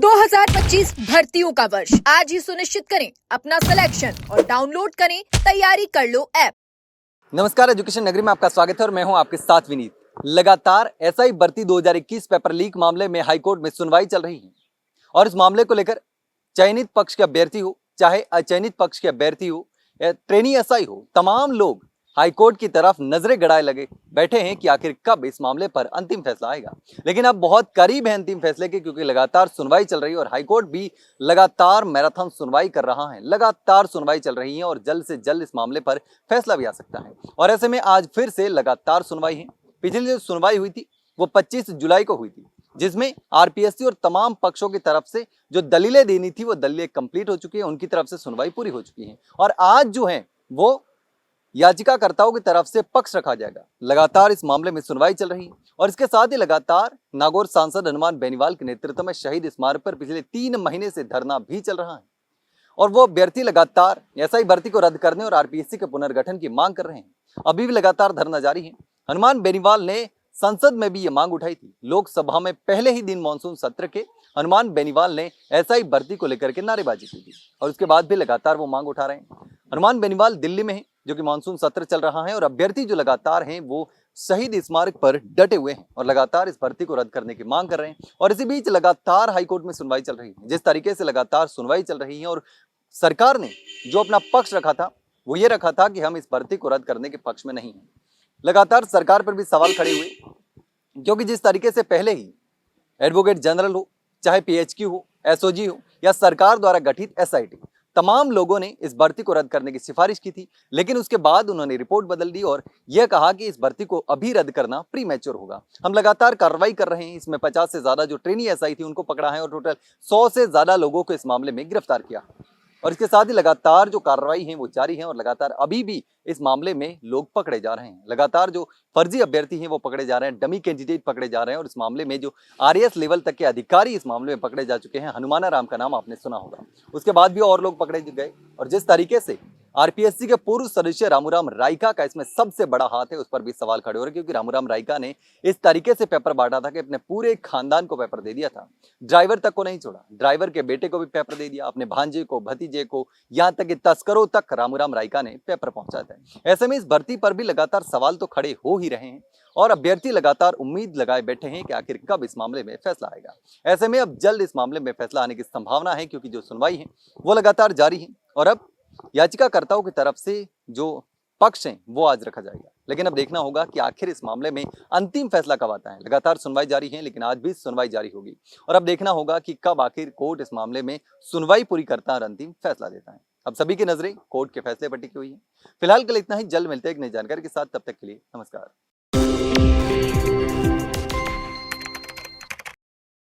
2025 भर्तियों का वर्ष आज ही सुनिश्चित करें अपना सिलेक्शन और डाउनलोड करें तैयारी कर लो ऐप। नमस्कार, एजुकेशन नगरी में आपका स्वागत है और मैं हूं आपके साथ विनीत। लगातार एसआई भर्ती 2021 पेपर लीक मामले में हाईकोर्ट में सुनवाई चल रही है और इस मामले को लेकर चयनित पक्ष के अभ्यर्थी हो चाहे अचयनित पक्ष के अभ्यर्थी हो या ट्रेनी एसआई हो, तमाम लोग हाईकोर्ट की तरफ नजरें गड़ाए लगे बैठे हैं कि आखिर कब इस मामले पर अंतिम फैसला आएगा। लेकिन अब बहुत करीब है अंतिम फैसले के, क्योंकि लगातार सुनवाई चल रही है और हाईकोर्ट भी लगातार मैराथन सुनवाई कर रहा है। लगातार सुनवाई चल रही है और जल्द से जल्द इस मामले पर फैसला भी आ सकता है। और ऐसे में आज फिर से लगातार सुनवाई है। पिछली जो सुनवाई हुई थी वो 25 जुलाई को हुई थी, जिसमें आरपीएससी और तमाम पक्षों की तरफ से जो दलीलें देनी थी वो दलीलें कंप्लीट हो चुकी है, उनकी तरफ से सुनवाई पूरी हो चुकी है। और आज जो है वो याचिकाकर्ताओं की तरफ से पक्ष रखा जाएगा। लगातार इस मामले में सुनवाई चल रही है और इसके साथ ही लगातार नागौर सांसद हनुमान बेनीवाल के नेतृत्व में शहीद स्मारक पर पिछले 3 महीने से धरना भी चल रहा है और वो अभ्यर्थी लगातार एसआई भर्ती को रद्द करने और आरपीएससी के पुनर्गठन की मांग कर रहे हैं। अभी भी लगातार धरना जारी है। हनुमान बेनीवाल ने संसद में भी ये मांग उठाई थी। लोकसभा में पहले ही दिन मानसून सत्र के हनुमान बेनीवाल ने एसआई भर्ती को लेकर के नारेबाजी की थी और उसके बाद भी लगातार वो मांग उठा रहे हैं। हनुमान बेनीवाल दिल्ली में है, जो कि मानसून सत्र चल रहा है और अभ्यर्थी जो लगातार हैं वो शहीद स्मारक पर डटे हुए हैं और लगातार इस भर्ती को रद्द करने की मांग कर रहे हैं। और इसी बीच लगातार हाईकोर्ट में सुनवाई चल रही है। जिस तरीके से लगातार सुनवाई चल रही है और सरकार ने जो अपना पक्ष रखा था वो ये रखा था कि हम इस भर्ती को रद्द करने के पक्ष में नहीं हैं। लगातार सरकार पर भी सवाल खड़े हुए, क्योंकि जिस तरीके से पहले ही एडवोकेट जनरल हो, चाहे पीएचक्यू हो, एसओजी हो या सरकार द्वारा गठित एसआईटी, तमाम लोगों ने इस भर्ती को रद्द करने की सिफारिश की थी। लेकिन उसके बाद उन्होंने रिपोर्ट बदल दी और यह कहा कि इस भर्ती को अभी रद्द करना प्री मैच्योर होगा। हम लगातार कार्रवाई कर रहे हैं। इसमें 50 से ज्यादा जो ट्रेनी एसआई थी उनको पकड़ा है और टोटल 100 से ज्यादा लोगों को इस मामले में गिरफ्तार किया। और इसके साथ ही लगातार जो कार्रवाई है वो जारी है और लगातार अभी भी इस मामले में लोग पकड़े जा रहे हैं। लगातार जो फर्जी अभ्यर्थी हैं वो पकड़े जा रहे हैं, डमी कैंडिडेट पकड़े जा रहे हैं और इस मामले में जो आरएएस लेवल तक के अधिकारी इस मामले में पकड़े जा चुके हैं। हनुमाना राम का नाम आपने सुना होगा। उसके बाद भी और लोग पकड़े गए और जिस तरीके से आरपीएससी के पूर्व सदस्य रामूराम रायका का इसमें सबसे बड़ा हाथ है, उस पर भी सवाल खड़े हो रहे, क्योंकि रामूराम रायका ने इस तरीके से पेपर बांटा था कि अपने पूरे खानदान को पेपर दे दिया था। ड्राइवर तक को नहीं छोड़ा, ड्राइवर के बेटे को भी पेपर दे दिया, अपने भांजे को, भतीजे को, यहाँ तक कि तस्करों तक रामूराम रायका ने पेपर पहुंचाया था। ऐसे में इस भर्ती पर भी लगातार सवाल तो खड़े हो ही रहे हैं और अभ्यर्थी लगातार उम्मीद लगाए बैठे हैं कि आखिर कब इस मामले में फैसला आएगा। ऐसे में अब जल्द इस मामले में फैसला आने की संभावना है, क्योंकि जो सुनवाई है वो लगातार जारी है और अब याचिकाकर्ताओं की तरफ से जो पक्ष हैं वो आज रखा जाएगा। लेकिन अब देखना होगा कि आखिर इस मामले में अंतिम फैसला कब आता है। लगातार सुनवाई जारी है, लेकिन आज भी सुनवाई जारी होगी और अब देखना होगा कि कब आखिर कोर्ट इस मामले में सुनवाई पूरी करता है और अंतिम फैसला देता है। अब सभी की नजरें कोर्ट के फैसले पर टिकी हुई है। फिलहाल के लिए इतना ही। जल्द मिलते हैं एक नई जानकारी के साथ। तब तक के लिए नमस्कार।